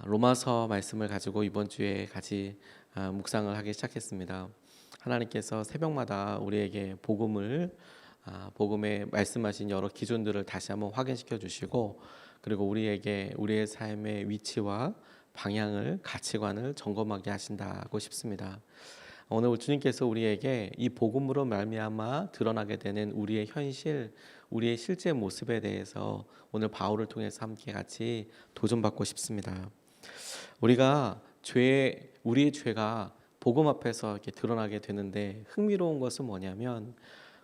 로마서 말씀을 가지고 이번 주에 같이 묵상을 하기 시작했습니다. 하나님께서 새벽마다 우리에게 복음에 말씀하신 여러 기준들을 다시 한번 확인시켜 주시고, 그리고 우리에게 우리의 삶의 위치와 방향을, 가치관을 점검하게 하신다고 싶습니다. 오늘 주님께서 우리에게 이 복음으로 말미암아 드러나게 되는 우리의 현실, 우리의 실제 모습에 대해서 오늘 바울을 통해서 함께 같이 도전받고 싶습니다. 우리의 죄가 복음 앞에서 이렇게 드러나게 되는데, 흥미로운 것은 뭐냐면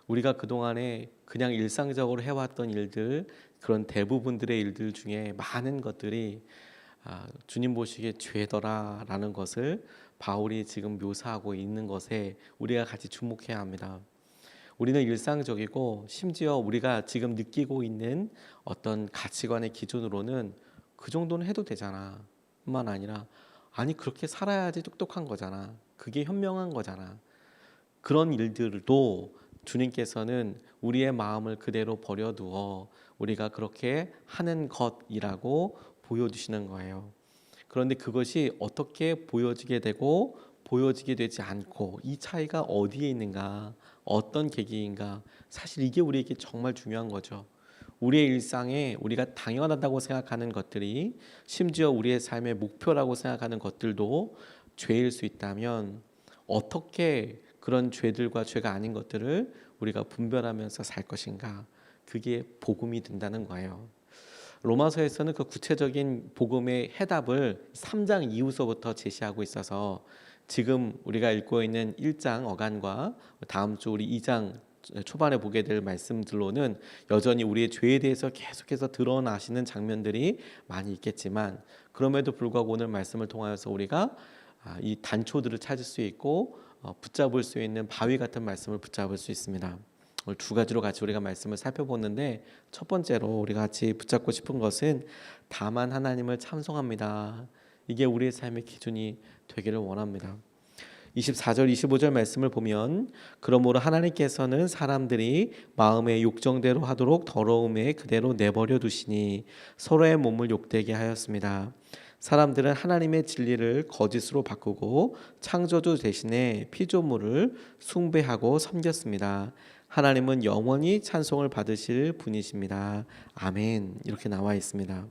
우리가 그동안에 그냥 일상적으로 해왔던 일들, 그런 대부분들의 일들 중에 많은 것들이 주님 보시기에 죄더라라는 것을 바울이 지금 묘사하고 있는 것에 우리가 같이 주목해야 합니다. 우리는 일상적이고, 심지어 우리가 지금 느끼고 있는 어떤 가치관의 기준으로는 그 정도는 해도 되잖아 뿐만 아니라, 아니 그렇게 살아야지 똑똑한 거잖아, 그게 현명한 거잖아, 그런 일들도 주님께서는 우리의 마음을 그대로 버려두어 우리가 그렇게 하는 것이라고 보여주시는 거예요. 그런데 그것이 어떻게 보여지게 되고 보여지게 되지 않고, 이 차이가 어디에 있는가, 어떤 계기인가, 사실 이게 우리에게 정말 중요한 거죠. 우리의 일상에 우리가 당연하다고 생각하는 것들이, 심지어 우리의 삶의 목표라고 생각하는 것들도 죄일 수 있다면, 어떻게 그런 죄들과 죄가 아닌 것들을 우리가 분별하면서 살 것인가, 그게 복음이 된다는 거예요. 로마서에서는 그 구체적인 복음의 해답을 3장 이후서부터 제시하고 있어서, 지금 우리가 읽고 있는 1장 어간과 다음 주 우리 2장 초반에 보게 될 말씀들로는 여전히 우리의 죄에 대해서 계속해서 드러나시는 장면들이 많이 있겠지만, 그럼에도 불구하고 오늘 말씀을 통하여서 우리가 이 단초들을 찾을 수 있고, 붙잡을 수 있는 바위 같은 말씀을 붙잡을 수 있습니다. 오늘 두 가지로 같이 우리가 말씀을 살펴보는데, 첫 번째로 우리가 같이 붙잡고 싶은 것은 다만 하나님을 찬송합니다. 이게 우리의 삶의 기준이 되기를 원합니다. 24절 25절 말씀을 보면, 그러므로 하나님께서는 사람들이 마음의 욕정대로 하도록 더러움에 그대로 내버려 두시니 서로의 몸을 욕되게 하였습니다. 사람들은 하나님의 진리를 거짓으로 바꾸고 창조주 대신에 피조물을 숭배하고 섬겼습니다. 하나님은 영원히 찬송을 받으실 분이십니다. 아멘. 이렇게 나와 있습니다.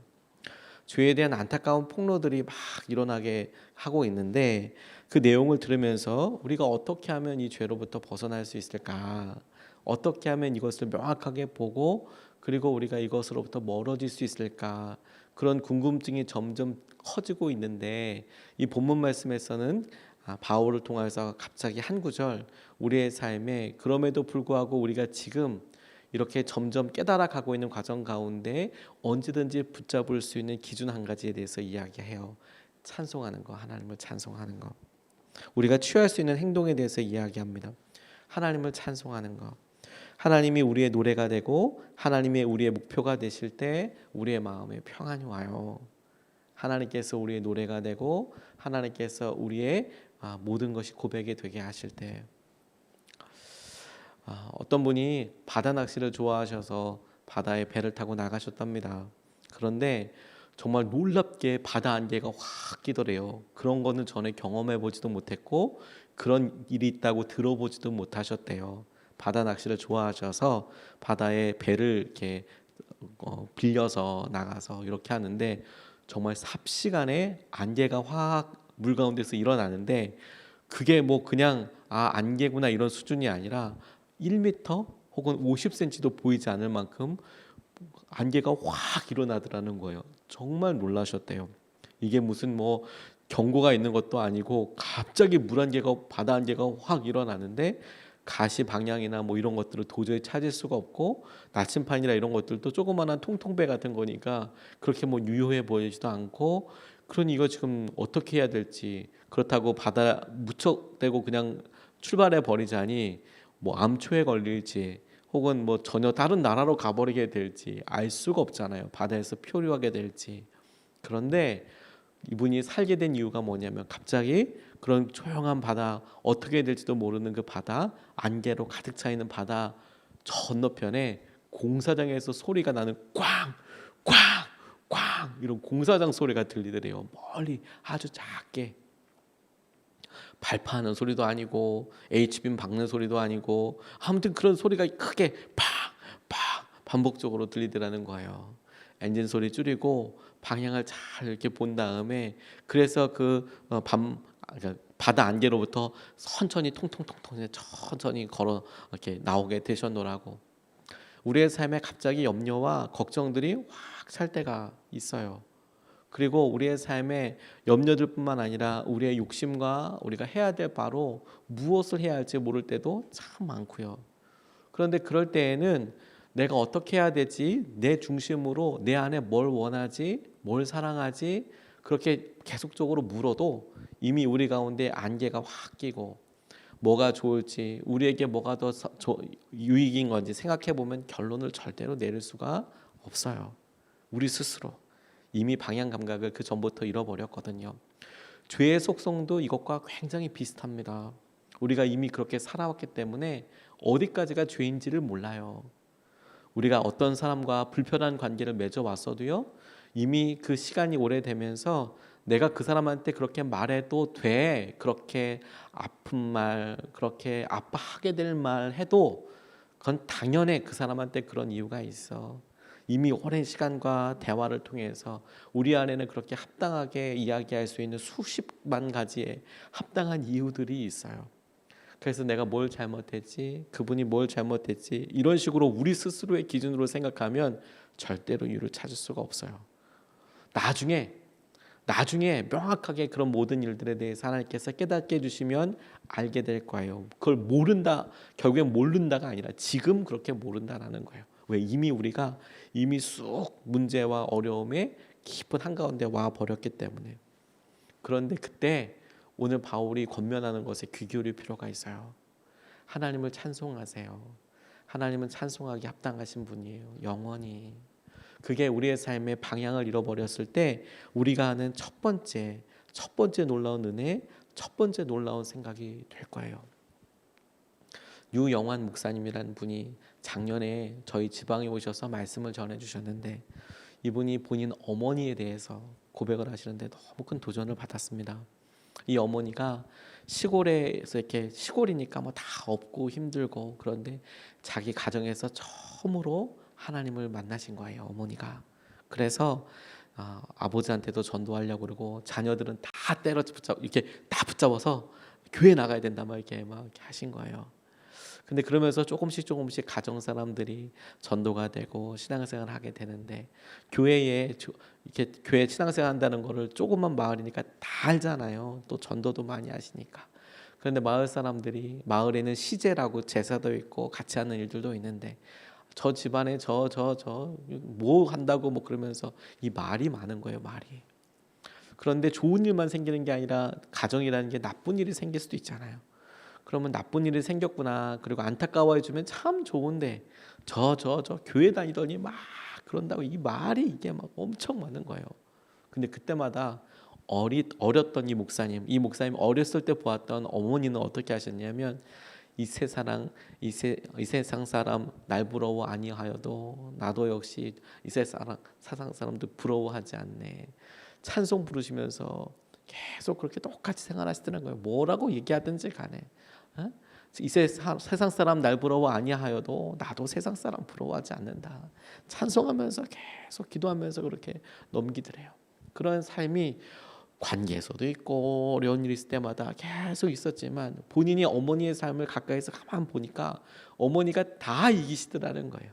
죄에 대한 안타까운 폭로들이 막 일어나게 하고 있는데, 그 내용을 들으면서 우리가 어떻게 하면 이 죄로부터 벗어날 수 있을까, 어떻게 하면 이것을 명확하게 보고 그리고 우리가 이것으로부터 멀어질 수 있을까, 그런 궁금증이 점점 커지고 있는데, 이 본문 말씀에서는 바울을 통해서 갑자기 한 구절, 우리의 삶에 그럼에도 불구하고 우리가 지금 이렇게 점점 깨달아가고 있는 과정 가운데 언제든지 붙잡을 수 있는 기준 한 가지에 대해서 이야기해요. 찬송하는 거, 하나님을 찬송하는 거. 우리가 취할 수 있는 행동에 대해서 이야기합니다. 하나님을 찬송하는 거. 하나님이 우리의 노래가 되고 하나님이 우리의 목표가 되실 때 우리의 마음에 평안이 와요. 하나님께서 우리의 노래가 되고 하나님께서 우리의 모든 것이 고백이 되게 하실 때, 어떤 분이 바다 낚시를 좋아하셔서 바다에 배를 타고 나가셨답니다. 그런데 정말 놀랍게 바다 안개가 확 끼더래요. 그런 거는 전에 경험해 보지도 못했고 그런 일이 있다고 들어보지도 못하셨대요. 바다 낚시를 좋아하셔서 바다에 배를 이렇게 빌려서 나가서 이렇게 하는데, 정말 삽시간에 안개가 확 물 가운데서 일어나는데, 그게 뭐 그냥 안개구나 이런 수준이 아니라 1m 혹은 50cm도 보이지 않을 만큼 안개가 확 일어나더라는 거예요. 정말 놀라셨대요. 이게 무슨 뭐 경고가 있는 것도 아니고 갑자기 물안개가, 바다 안개가 확 일어나는데, 가시 방향이나 뭐 이런 것들을 도저히 찾을 수가 없고, 나침판이나 이런 것들도 조그마한 통통배 같은 거니까 그렇게 뭐 유효해 보이지도 않고, 그러니 이거 지금 어떻게 해야 될지, 그렇다고 바다 무척대고 그냥 출발해 버리자니 뭐 암초에 걸릴지 혹은 뭐 전혀 다른 나라로 가버리게 될지 알 수가 없잖아요. 바다에서 표류하게 될지. 그런데 이분이 살게 된 이유가 뭐냐면, 갑자기 그런 조용한 바다, 어떻게 될지도 모르는 그 바다, 안개로 가득 차 있는 바다 건너편에 공사장에서 소리가 나는 꽝 꽝 꽝 이런 공사장 소리가 들리더래요. 멀리 아주 작게. 발파하는 소리도 아니고 H빔 박는 소리도 아니고 아무튼 그런 소리가 크게 팍팍 반복적으로 들리더라는 거예요. 엔진 소리 줄이고 방향을 잘 이렇게 본 다음에 그래서 바다 안개로부터 천천히 통통통통 천천히 걸어 이렇게 나오게 되셨노라고. 우리의 삶에 갑자기 염려와 걱정들이 확 찰 때가 있어요. 그리고 우리의 삶에 염려들뿐만 아니라 우리의 욕심과 우리가 해야 될 바로 무엇을 해야 할지 모를 때도 참 많고요. 그런데 그럴 때에는 내가 어떻게 해야 되지? 내 중심으로 내 안에 뭘 원하지? 뭘 사랑하지? 그렇게 계속적으로 물어도 이미 우리 가운데 안개가 확 끼고 뭐가 좋을지 우리에게 뭐가 더 유익인 건지 생각해 보면 결론을 절대로 내릴 수가 없어요. 우리 스스로 이미 방향 감각을 그 전부터 잃어버렸거든요. 죄의 속성도 이것과 굉장히 비슷합니다. 우리가 이미 그렇게 살아왔기 때문에 어디까지가 죄인지를 몰라요. 우리가 어떤 사람과 불편한 관계를 맺어왔어도요, 이미 그 시간이 오래되면서 내가 그 사람한테 그렇게 말해도 돼, 그렇게 아픈 말, 그렇게 아파하게 될 말 해도 그건 당연해. 그 사람한테 그런 이유가 있어. 이미 오랜 시간과 대화를 통해서 우리 안에는 그렇게 합당하게 이야기할 수 있는 수십만 가지의 합당한 이유들이 있어요. 그래서 내가 뭘 잘못했지, 그분이 뭘 잘못했지, 이런 식으로 우리 스스로의 기준으로 생각하면 절대로 이유를 찾을 수가 없어요. 나중에 명확하게 그런 모든 일들에 대해서 하나님께서 깨닫게 해주시면 알게 될 거예요. 그걸 모른다, 결국엔 모른다가 아니라 지금 그렇게 모른다라는 거예요. 왜? 우리가 이미 쑥 문제와 어려움에 깊은 한가운데 와 버렸기 때문에. 그런데 그때 오늘 바울이 권면하는 것에 귀 기울일 필요가 있어요. 하나님을 찬송하세요. 하나님은 찬송하기 합당하신 분이에요. 영원히. 그게 우리의 삶의 방향을 잃어버렸을 때 우리가 하는 첫 번째 놀라운 은혜, 첫 번째 놀라운 생각이 될 거예요. 유영환 목사님이라는 분이 작년에 저희 지방에 오셔서 말씀을 전해주셨는데, 이분이 본인 어머니에 대해서 고백을 하시는데 너무 큰 도전을 받았습니다. 이 어머니가 시골에서 이렇게, 시골이니까 뭐 다 없고 힘들고, 그런데 자기 가정에서 처음으로 하나님을 만나신 거예요, 어머니가. 그래서 아버지한테도 전도하려고 그러고 자녀들은 다 이렇게 다 붙잡아서 교회 나가야 된다 막 이렇게 하신 거예요. 근데 그러면서 조금씩 가정 사람들이 전도가 되고 신앙생활을 하게 되는데, 교회에 이렇게 교회 신앙생활 한다는 거를 조그만 마을이니까 다 알잖아요. 또 전도도 많이 하시니까. 그런데 마을 사람들이, 마을에는 시제라고 제사도 있고 같이 하는 일들도 있는데, 저 집안에 뭐 한다고 뭐 그러면서 이 말이 많은 거예요, 말이. 그런데 좋은 일만 생기는 게 아니라 가정이라는 게 나쁜 일이 생길 수도 있잖아요. 그러면 나쁜 일이 생겼구나, 그리고 안타까워해 주면 참 좋은데 저 교회 다니더니 막 그런다고 이 말이 이게 막 엄청 많은 거예요. 근데 그때마다 어렸던 이 목사님 어렸을 때 보았던 어머니는 어떻게 하셨냐면, 이 세상 사람 날 부러워 아니하여도 나도 역시 이 세상 사람도 부러워하지 않네. 찬송 부르시면서 계속 그렇게 똑같이 생활하시더라는 거예요. 뭐라고 얘기하든지 간에. 이 세상 사람 날 부러워 아니하여도 나도 세상 사람 부러워하지 않는다. 찬송하면서 계속 기도하면서 그렇게 넘기더래요. 그런 삶이 관계에서도 있고 어려운 일이 있을 때마다 계속 있었지만, 본인이 어머니의 삶을 가까이서 가만 보니까 어머니가 다 이기시더라는 거예요.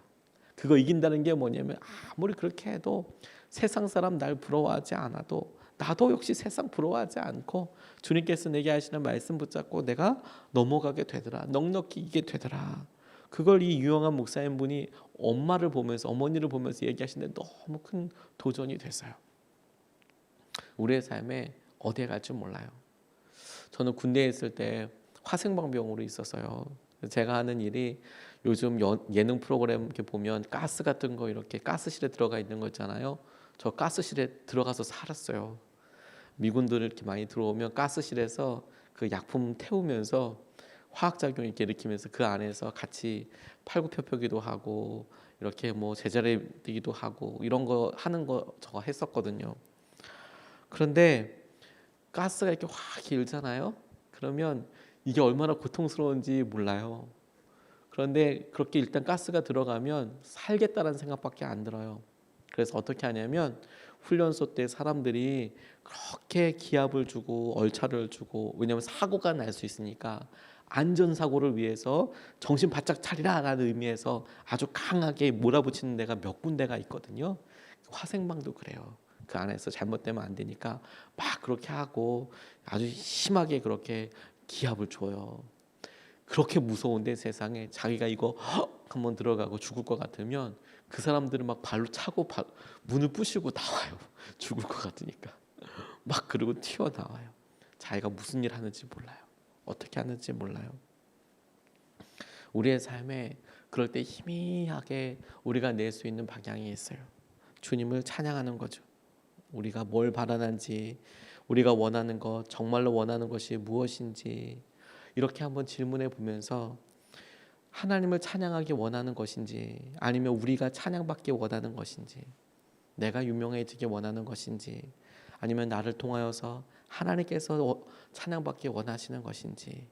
그거 이긴다는 게 뭐냐면, 아무리 그렇게 해도 세상 사람 날 부러워하지 않아도 나도 역시 세상 부러워하지 않고 주님께서 내게 하시는 말씀 붙잡고 내가 넘어가게 되더라, 넉넉히 이기게 되더라. 그걸 이 유영한 목사님 분이 어머니를 보면서 얘기하시는데 너무 큰 도전이 됐어요. 우리의 삶에 어디에 갈지 몰라요. 저는 군대에 있을 때 화생방병으로 있었어요. 제가 하는 일이, 요즘 예능 프로그램 이렇게 보면 가스 같은 거, 이렇게 가스실에 들어가 있는 거 있잖아요. 저 가스실에 들어가서 살았어요. 미군들 이렇게 많이 들어오면 가스실에서 그 약품 태우면서 화학작용 이렇게 일으키면서 그 안에서 같이 팔굽혀펴기도 하고 이렇게 뭐 제자리 뛰기도 하고 이런 거 하는 거 저거 했었거든요. 그런데 가스가 이렇게 확 일잖아요. 그러면 이게 얼마나 고통스러운지 몰라요. 그런데 그렇게 일단 가스가 들어가면 살겠다라는 생각밖에 안 들어요. 그래서 어떻게 하냐면 훈련소 때 사람들이 그렇게 기합을 주고 얼차를 주고, 왜냐하면 사고가 날 수 있으니까 안전사고를 위해서 정신 바짝 차리라라는 의미에서 아주 강하게 몰아붙이는 데가 몇 군데가 있거든요. 화생방도 그래요. 그 안에서 잘못되면 안 되니까 막 그렇게 하고 아주 심하게 그렇게 기합을 줘요. 그렇게 무서운데 세상에 자기가 이거 한번 들어가고 죽을 것 같으면 그 사람들은 막 발로 차고 문을 부시고 나와요. 죽을 것 같으니까 막 그러고 튀어나와요. 자기가 무슨 일 하는지 몰라요. 어떻게 하는지 몰라요. 우리의 삶에 그럴 때 희미하게 우리가 낼 수 있는 방향이 있어요. 주님을 찬양하는 거죠. 우리가 뭘 바라는지, 우리가 원하는 것, 정말로 원하는 것이 무엇인지 이렇게 한번 질문해 보면서 하나님을 찬양하기 원하는 것인지, 아니면 우리가 찬양받기 원하는 것인지, 내가 유명해지기 원하는 것인지, 아니면 나를 통하여서 하나님께서 찬양받기 원하시는 것인지,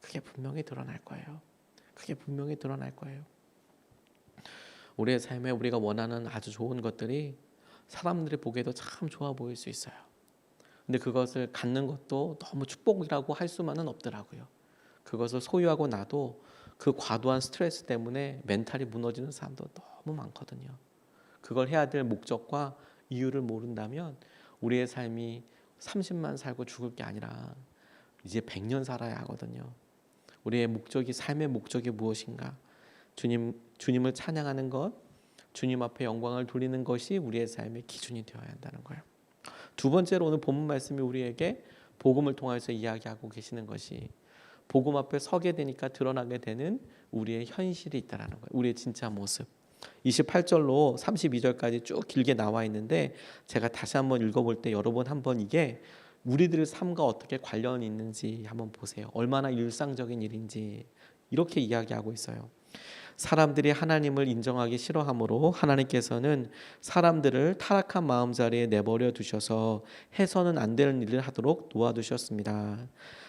그게 분명히 드러날 거예요. 그게 분명히 드러날 거예요. 우리의 삶에 우리가 원하는 아주 좋은 것들이 사람들이 보기에도 참 좋아 보일 수 있어요. 근데 그것을 갖는 것도 너무 축복이라고 할 수만은 없더라고요. 그것을 소유하고 나도 그 과도한 스트레스 때문에 멘탈이 무너지는 사람도 너무 많거든요. 그걸 해야 될 목적과 이유를 모른다면 우리의 삶이 30만 살고 죽을 게 아니라 이제 100년 살아야 하거든요. 우리의 목적이, 삶의 목적이 무엇인가? 주님을 찬양하는 것, 주님 앞에 영광을 돌리는 것이 우리의 삶의 기준이 되어야 한다는 거예요. 두 번째로 오늘 본문 말씀이 우리에게 복음을 통해서 이야기하고 계시는 것이, 복음 앞에 서게 되니까 드러나게 되는 우리의 현실이 있다는 거예요. 우리의 진짜 모습. 28절로 32절까지 쭉 길게 나와 있는데 제가 다시 한번 읽어볼 때 여러분 한번 이게 우리들의 삶과 어떻게 관련이 있는지 한번 보세요. 얼마나 일상적인 일인지 이렇게 이야기하고 있어요. 사람들이 하나님을 인정하기 싫어하므로 하나님께서는 사람들을 타락한 마음자리에 내버려 두셔서 해서는 안 되는 일을 하도록 놓아두셨습니다.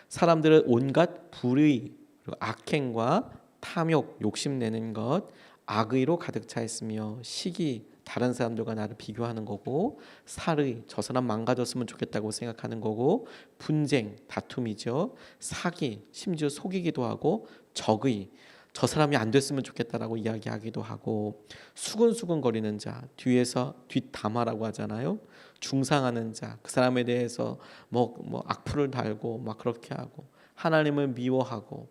사람들은 온갖 불의, 악행과 탐욕, 욕심내는 것, 악의로 가득 차 있으며 시기, 다른 사람들과 나를 비교하는 거고, 살의, 저 사람 망가졌으면 좋겠다고 생각하는 거고, 분쟁, 다툼이죠. 사기, 심지어 속이기도 하고, 적의, 저 사람이 안 됐으면 좋겠다라고 이야기하기도 하고, 수근수근거리는 자, 뒤에서 뒷담화라고 하잖아요. 중상하는 자, 그 사람에 대해서 뭐 악플을 달고 막 그렇게 하고, 하나님을 미워하고,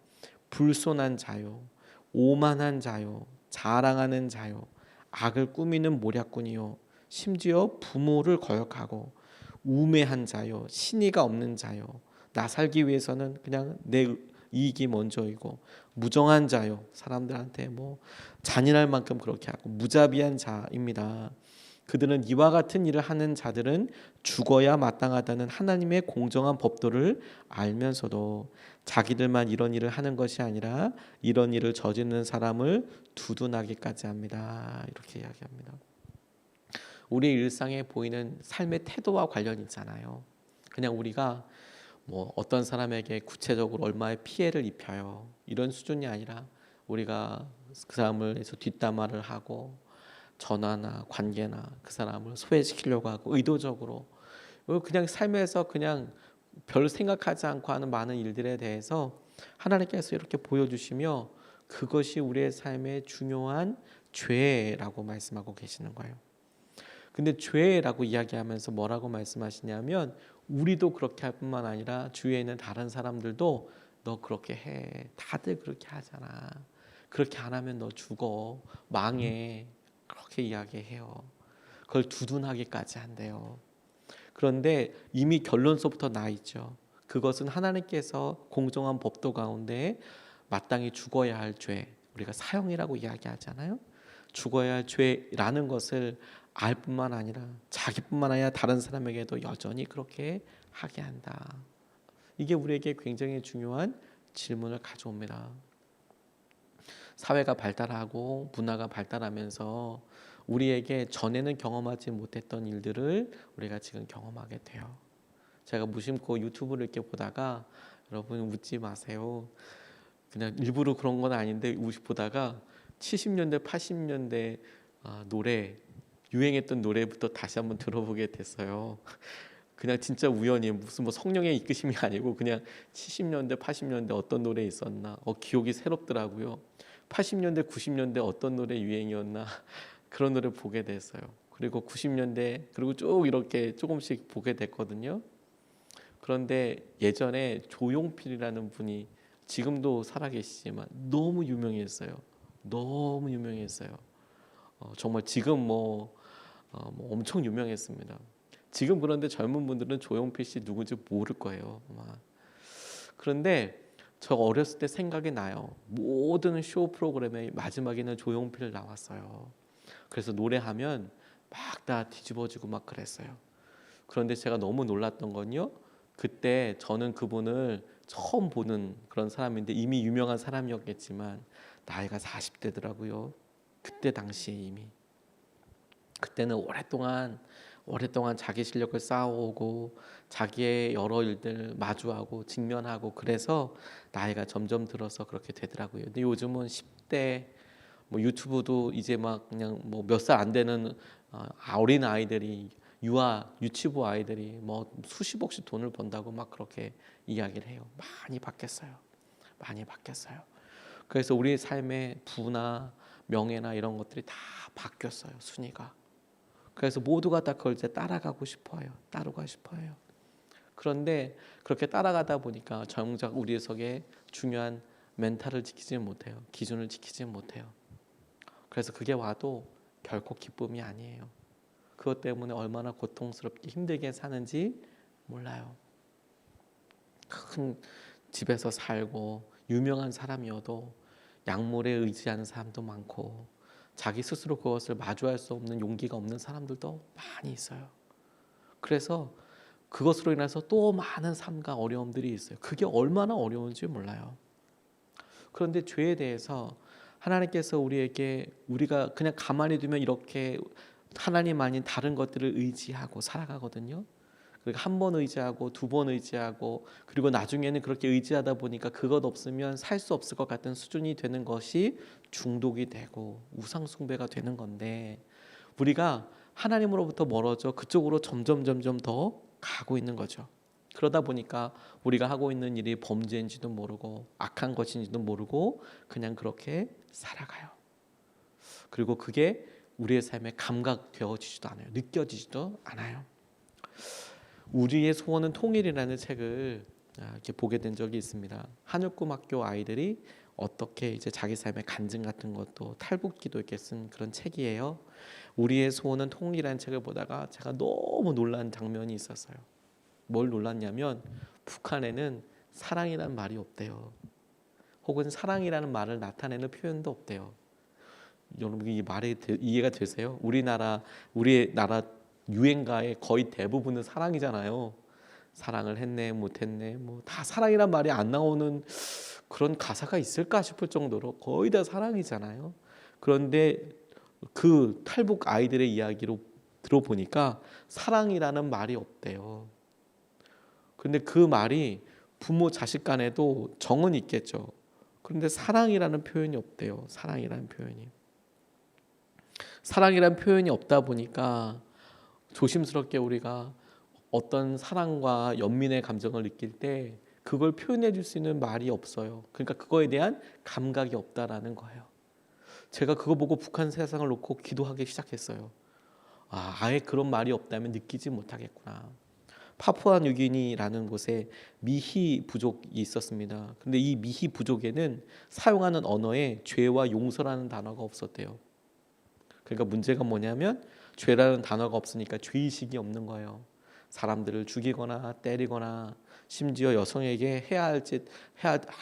불손한 자요, 오만한 자요, 자랑하는 자요, 악을 꾸미는 모략꾼이요, 심지어 부모를 거역하고, 우매한 자요, 신의가 없는 자요, 나 살기 위해서는 그냥 내 이익이 먼저이고, 무정한 자요, 사람들한테 뭐 잔인할 만큼 그렇게 하고 무자비한 자입니다. 그들은 이와 같은 일을 하는 자들은 죽어야 마땅하다는 하나님의 공정한 법도를 알면서도 자기들만 이런 일을 하는 것이 아니라 이런 일을 저지르는 사람을 두둔하기까지 합니다. 이렇게 이야기합니다. 우리 일상에 보이는 삶의 태도와 관련이 있잖아요. 그냥 우리가 뭐 어떤 사람에게 구체적으로 얼마의 피해를 입혀요, 이런 수준이 아니라 우리가 그 사람을 해서 뒷담화를 하고 전화나 관계나 그 사람을 소외시키려고 하고 의도적으로 그냥 삶에서 그냥 별 생각하지 않고 하는 많은 일들에 대해서 하나님께서 이렇게 보여주시며 그것이 우리의 삶의 중요한 죄라고 말씀하고 계시는 거예요. 근데 죄라고 이야기하면서 뭐라고 말씀하시냐면 우리도 그렇게 할 뿐만 아니라 주위에 있는 다른 사람들도 너 그렇게 해, 다들 그렇게 하잖아, 그렇게 안 하면 너 죽어, 망해, 그렇게 이야기해요. 그걸 두둔하기까지 한대요. 그런데 이미 결론서부터 나 있죠. 그것은 하나님께서 공정한 법도 가운데 마땅히 죽어야 할 죄, 우리가 사형이라고 이야기하잖아요. 죽어야 할 죄라는 것을 알 뿐만 아니라 자기뿐만 아니라 다른 사람에게도 여전히 그렇게 하게 한다. 이게 우리에게 굉장히 중요한 질문을 가져옵니다. 사회가 발달하고 문화가 발달하면서 우리에게 전에는 경험하지 못했던 일들을 우리가 지금 경험하게 돼요. 제가 무심코 유튜브를 이렇게 보다가, 여러분 웃지 마세요. 그냥 일부러 그런 건 아닌데 보다가 70년대 80년대 노래, 유행했던 노래부터 다시 한번 들어보게 됐어요. 그냥 진짜 우연히 무슨 뭐 성령의 이끄심이 아니고 그냥 70년대 80년대 어떤 노래 있었나 기억이 새롭더라고요. 80년대 90년대 어떤 노래 유행이었나 그런 노래 보게 됐어요. 그리고 90년대 그리고 쭉 이렇게 조금씩 보게 됐거든요. 그런데 예전에 조용필이라는 분이 지금도 살아계시지만 너무 유명했어요. 너무 유명했어요. 정말 지금 뭐 엄청 유명했습니다. 지금 그런데 젊은 분들은 조용필 씨 누군지 모를 거예요. 아마. 그런데 저 어렸을 때 생각이 나요. 모든 쇼 프로그램의 마지막에는 조용필 나왔어요. 그래서 노래하면 막 다 뒤집어지고 막 그랬어요. 그런데 제가 너무 놀랐던 건요. 그때 저는 그분을 처음 보는 그런 사람인데 이미 유명한 사람이었겠지만 나이가 40대더라고요. 그때 당시에 이미. 그때는 오랫동안 자기 실력을 쌓아오고 자기의 여러 일들 마주하고 직면하고 그래서 나이가 점점 들어서 그렇게 되더라고요. 근데 요즘은 10대 뭐 유튜브도 이제 막 그냥 뭐 몇 살 안 되는 어린 아이들이 유치부 아이들이 뭐 수십억씩 돈을 번다고 막 그렇게 이야기를 해요. 많이 바뀌었어요. 많이 바뀌었어요. 그래서 우리 삶의 부나 명예나 이런 것들이 다 바뀌었어요. 순위가. 그래서 모두가 다 그걸 이제 따라가고 싶어요. 따르고 싶어요. 그런데 그렇게 따라가다 보니까 정작 우리 속에 중요한 멘탈을 지키지 못해요. 기준을 지키지 못해요. 그래서 그게 와도 결코 기쁨이 아니에요. 그것 때문에 얼마나 고통스럽게 힘들게 사는지 몰라요. 큰 집에서 살고 유명한 사람이어도 약물에 의지하는 사람도 많고 자기 스스로 그것을 마주할 수 없는 용기가 없는 사람들도 많이 있어요. 그래서 그것으로 인해서 또 많은 삶과 어려움들이 있어요. 그게 얼마나 어려운지 몰라요. 그런데 죄에 대해서 하나님께서 우리가 그냥 가만히 두면 이렇게 하나님 아닌 다른 것들을 의지하고 살아가거든요. 그리고 한 번 의지하고 두 번 의지하고 그리고 나중에는 그렇게 의지하다 보니까 그것 없으면 살 수 없을 것 같은 수준이 되는 것이 중독이 되고 우상 숭배가 되는 건데 우리가 하나님으로부터 멀어져 그쪽으로 점점 더 가고 있는 거죠. 그러다 보니까 우리가 하고 있는 일이 범죄인지도 모르고 악한 것인지도 모르고 그냥 그렇게 살아가요. 그리고 그게 우리의 삶에 감각되어지지도 않아요. 느껴지지도 않아요. 우리의 소원은 통일이라는 책을 이렇게 보게 된 적이 있습니다. 한육금학교 아이들이 어떻게 이제 자기 삶의 간증 같은 것도 탈북기도 이렇게 쓴 그런 책이에요. 우리의 소원은 통일이라는 책을 보다가 제가 너무 놀란 장면이 있었어요. 뭘 놀랐냐면 북한에는 사랑이라는 말이 없대요. 혹은 사랑이라는 말을 나타내는 표현도 없대요. 여러분 이 말이 이해가 되세요? 우리의 나라 유행가의 거의 대부분은 사랑이잖아요. 사랑을 했네 못했네 뭐 다 사랑이란 말이 안 나오는 그런 가사가 있을까 싶을 정도로 거의 다 사랑이잖아요. 그런데 그 탈북 아이들의 이야기로 들어보니까 사랑이라는 말이 없대요. 근데 그 말이 부모 자식 간에도 정은 있겠죠. 그런데 사랑이라는 표현이 없대요. 사랑이라는 표현이 없다 보니까 조심스럽게 우리가 어떤 사랑과 연민의 감정을 느낄 때 그걸 표현해 줄 수 있는 말이 없어요. 그러니까 그거에 대한 감각이 없다라는 거예요. 제가 그거 보고 북한 세상을 놓고 기도하기 시작했어요. 아예 그런 말이 없다면 느끼지 못하겠구나. 파푸아뉴기니라는 곳에 미히 부족이 있었습니다. 근데 이 미히 부족에는 사용하는 언어에 죄와 용서라는 단어가 없었대요. 그러니까 문제가 뭐냐면 죄라는 단어가 없으니까 죄의식이 없는 거예요. 사람들을 죽이거나 때리거나 심지어 여성에게 해야 할 짓,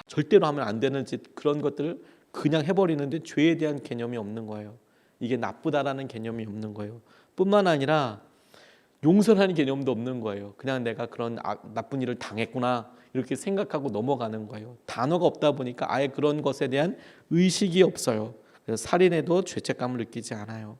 절대로 하면 안 되는 짓 그런 것들을 그냥 해버리는데 죄에 대한 개념이 없는 거예요. 이게 나쁘다라는 개념이 없는 거예요. 뿐만 아니라 용서라는 개념도 없는 거예요. 그냥 내가 그런 나쁜 일을 당했구나 이렇게 생각하고 넘어가는 거예요. 단어가 없다 보니까 아예 그런 것에 대한 의식이 없어요. 그래서 살인해도 죄책감을 느끼지 않아요.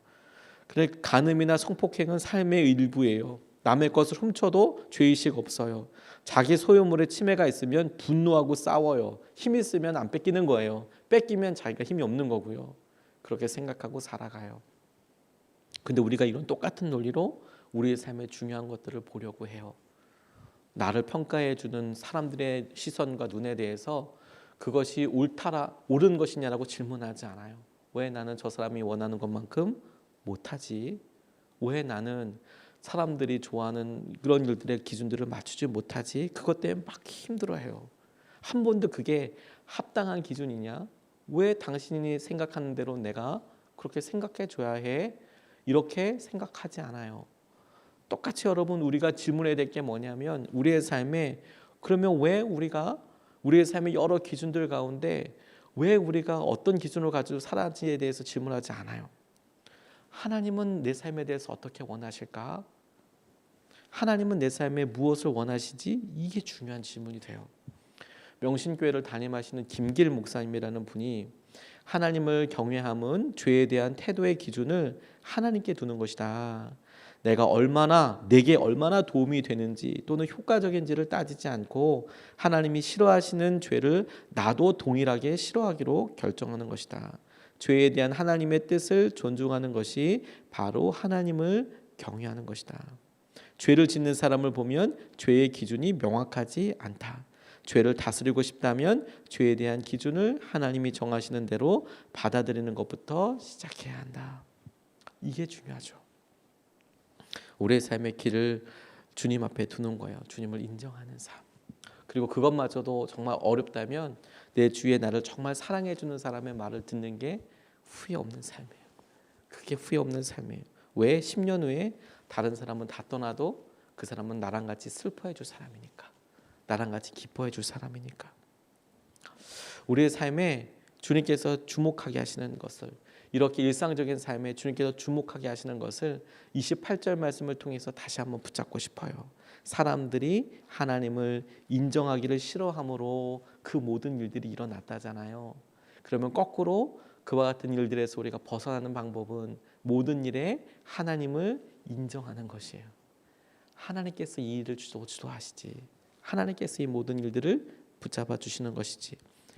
그래, 간음이나 성폭행은 삶의 일부예요. 남의 것을 훔쳐도 죄의식 없어요. 자기 소유물에 침해가 있으면 분노하고 싸워요. 힘 있으면 안 뺏기는 거예요. 뺏기면 자기가 힘이 없는 거고요. 그렇게 생각하고 살아가요. 근데 우리가 이런 똑같은 논리로 우리의 삶의 중요한 것들을 보려고 해요. 나를 평가해 주는 사람들의 시선과 눈에 대해서 그것이 옳은 것이냐라고 질문하지 않아요. 왜 나는 저 사람이 원하는 것만큼 못하지? 왜 나는 사람들이 좋아하는 그런 일들의 기준들을 맞추지 못하지? 그것 때문에 막 힘들어해요. 한 번도 그게 합당한 기준이냐? 왜 당신이 생각하는 대로 내가 그렇게 생각해 줘야 해? 이렇게 생각하지 않아요. 똑같이 여러분 우리가 질문해야 될 게 뭐냐면 우리의 삶에 그러면 왜 우리의 삶의 여러 기준들 가운데 왜 우리가 어떤 기준을 가지고 살아지에 대해서 질문하지 않아요. 하나님은 내 삶에 대해서 어떻게 원하실까? 하나님은 내 삶에 무엇을 원하시지? 이게 중요한 질문이 돼요. 명신교회를 담임하시는 김길 목사님이라는 분이 하나님을 경외함은 죄에 대한 태도의 기준을 하나님께 두는 것이다. 내게 얼마나 도움이 되는지 또는 효과적인지를 따지지 않고 하나님이 싫어하시는 죄를 나도 동일하게 싫어하기로 결정하는 것이다. 죄에 대한 하나님의 뜻을 존중하는 것이 바로 하나님을 경외하는 것이다. 죄를 짓는 사람을 보면 죄의 기준이 명확하지 않다. 죄를 다스리고 싶다면 죄에 대한 기준을 하나님이 정하시는 대로 받아들이는 것부터 시작해야 한다. 이게 중요하죠. 우리의 삶의 길을 주님 앞에 두는 거예요. 주님을 인정하는 삶. 그리고 그것마저도 정말 어렵다면 내 주위에 나를 정말 사랑해 주는 사람의 말을 듣는 게 후회 없는 삶이에요. 그게 후회 없는 삶이에요. 왜? 10년 후에 다른 사람은 다 떠나도 그 사람은 나랑 같이 슬퍼해 줄 사람이니까. 나랑 같이 기뻐해 줄 사람이니까. 우리의 삶에 주님께서 주목하게 하시는 것을 이렇게 일상적인 삶에 주님께서 주목하게 하시는 것을 28절 말씀을 통해서 다시 한번 붙잡고 싶어요. 사람들이 하나님을 인정하기를 싫어함으로 그 모든 일들이 일어났다잖아요. 그러면 거꾸로 그와 같은 일들에서 우리가 벗어나는 방법은 모든 일에 하나님을 인정하는 것이에요. 하나님께서 이 일을 주도하시지. 하나님께서 이 모든 일들을 붙잡아 주시는 것이지.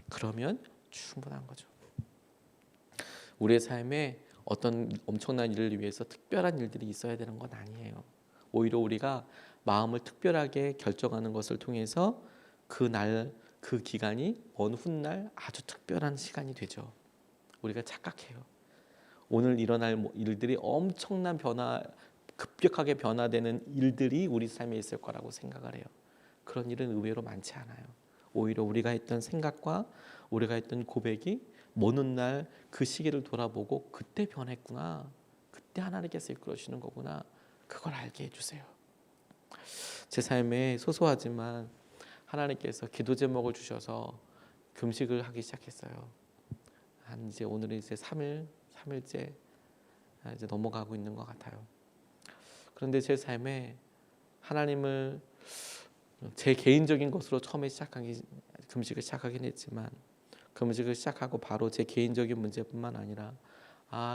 그러면 충분한 거죠. 우리의 삶에 어떤 엄청난 일을 위해서 특별한 일들이 있어야 되는 건 아니에요. 오히려 우리가 마음을 특별하게 결정하는 것을 통해서 그 기간이 어느 훗날 아주 특별한 시간이 되죠. 우리가 착각해요. 오늘 일어날 일들이 엄청난 급격하게 변화되는 일들이 우리 삶에 있을 거라고 생각을 해요. 그런 일은 의외로 많지 않아요. 오히려 우리가 했던 생각과 우리가 했던 고백이 먼 훗날 그 시기를 돌아보고 그때 변했구나. 그때 하나님께서 이끌어주시는 거구나. 그걸 알게 해주세요. 제 삶에 소소하지만 하나님께서 기도 제목을 주셔서 금식을 하기 시작했어요. 오늘은 이제 3일째 이제 넘어가고 있는 것 같아요. 그런데 제 삶에 하나님을 제 개인적인 것으로 처음에 금식을 시작하긴 했지만 금식을 시작하고 바로 제 개인적인 문제뿐만 아니라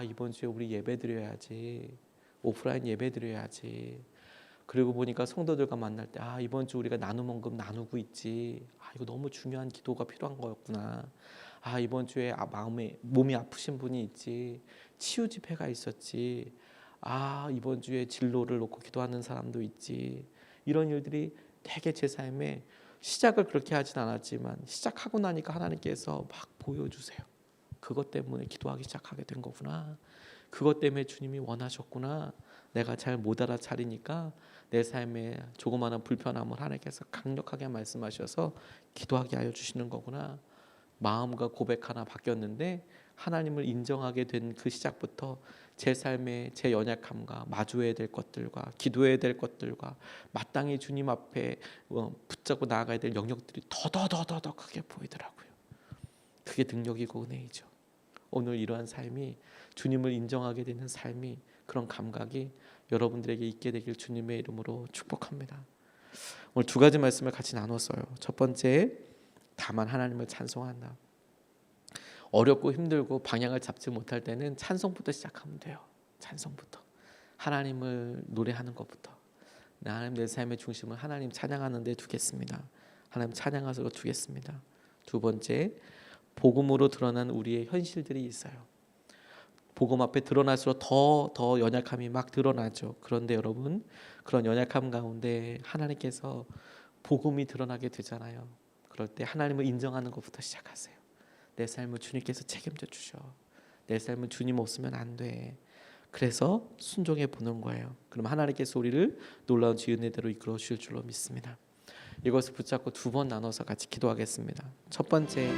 이번 주에 우리 예배 드려야지. 오프라인 예배 드려야지. 그리고 보니까 성도들과 만날 때 이번 주 우리가 나눔 헌금 나누고 있지. 이거 너무 중요한 기도가 필요한 거였구나. 이번 주에 몸이 아프신 분이 있지. 치유 집회가 있었지. 이번 주에 진로를 놓고 기도하는 사람도 있지. 이런 일들이 되게 제 삶에 시작을 그렇게 하진 않았지만 시작하고 나니까 하나님께서 막 보여주세요. 그것 때문에 기도하기 시작하게 된 거구나. 그것 때문에 주님이 원하셨구나. 내가 잘 못 알아차리니까 내 삶에 조그마한 불편함을 하나님께서 강력하게 말씀하셔서 기도하게 하여 주시는 거구나. 마음과 고백 하나 바뀌었는데 하나님을 인정하게 된 그 시작부터 제 삶의 제 연약함과 마주해야 될 것들과 기도해야 될 것들과 마땅히 주님 앞에 붙잡고 나아가야 될 영역들이 더 크게 보이더라고요. 그게 능력이고 은혜이죠. 오늘 이러한 삶이 주님을 인정하게 되는 삶이 그런 감각이 여러분들에게 있게 되길 주님의 이름으로 축복합니다. 오늘 두 가지 말씀을 같이 나눴어요. 첫 번째, 다만 하나님을 찬송한다. 어렵고 힘들고 방향을 잡지 못할 때는 찬송부터 시작하면 돼요. 찬송부터. 하나님을 노래하는 것부터. 하나님, 내 삶의 중심을 하나님 찬양하는 데 두겠습니다. 하나님 찬양하시고 두겠습니다. 두 번째, 복음으로 드러난 우리의 현실들이 있어요. 복음 앞에 드러날수록 더 연약함이 막 드러나죠. 그런데 여러분, 그런 연약함 가운데 하나님께서 복음이 드러나게 되잖아요. 그럴 때 하나님을 인정하는 것부터 시작하세요. 내 삶을 주님께서 책임져 주셔. 내 삶은 주님 없으면 안 돼. 그래서 순종해 보는 거예요. 그럼 하나님께서 우리를 놀라운 지은 대로 이끌어 주실 줄로 믿습니다. 이것을 붙잡고 두 번 나눠서 같이 기도하겠습니다. 첫 번째,